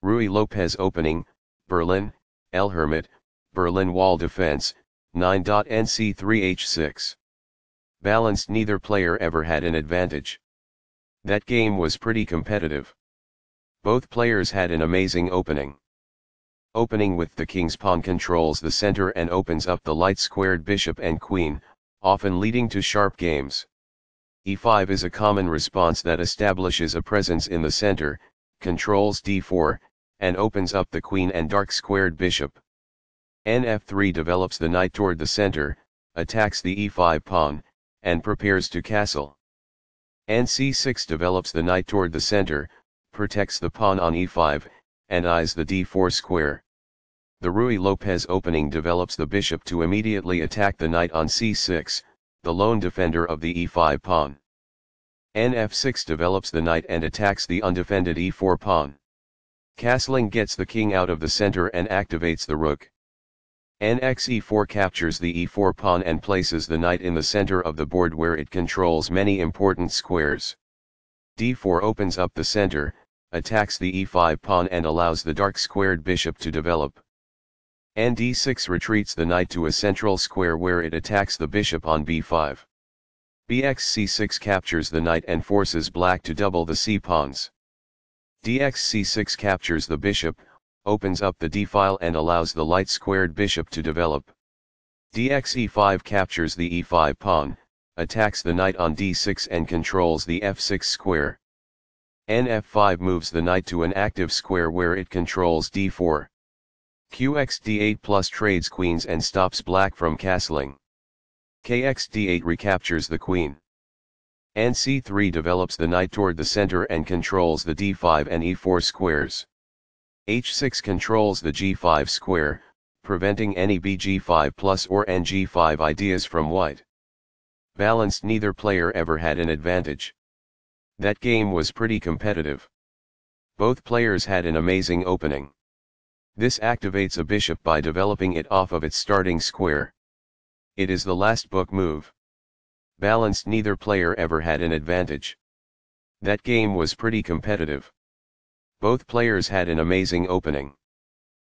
Ruy Lopez opening, Berlin, El Hermit, Berlin wall defense, 9.nc3h6. Balanced, neither player ever had an advantage. That game was pretty competitive. Both players had an amazing opening. Opening with the king's pawn controls the center and opens up the light-squared bishop and queen, often leading to sharp games. e5 is a common response that establishes a presence in the center, controls d4, and opens up the queen and dark-squared bishop. Nf3 develops the knight toward the center, attacks the e5 pawn, and prepares to castle. Nc6 develops the knight toward the center, protects the pawn on e5, and eyes the d4 square. The Ruy Lopez opening develops the bishop to immediately attack the knight on c6, the lone defender of the e5 pawn. Nf6 develops the knight and attacks the undefended e4 pawn. Castling gets the king out of the center and activates the rook. Nx e4 captures the e4 pawn and places the knight in the center of the board where it controls many important squares. d4 opens up the center, attacks the e5 pawn and allows the dark-squared bishop to develop. d6 retreats the knight to a central square where it attacks the bishop on b5. bxc6 captures the knight and forces black to double the c-pawns. dxc6 captures the bishop, opens up the d-file and allows the light-squared bishop to develop. dxe5 captures the e5 pawn, attacks the knight on d6 and controls the f6 square. nf5 moves the knight to an active square where it controls d4. qxd8 plus trades queens and stops black from castling. kxd8 recaptures the queen. nc3 develops the knight toward the center and controls the d5 and e4 squares. h6 controls the g5 square, preventing any bg5 plus or ng5 ideas from white. Balanced, neither player ever had an advantage. That game was pretty competitive. Both players had an amazing opening. This activates a bishop by developing it off of its starting square. It is the last book move. Balanced, neither player ever had an advantage. That game was pretty competitive. Both players had an amazing opening.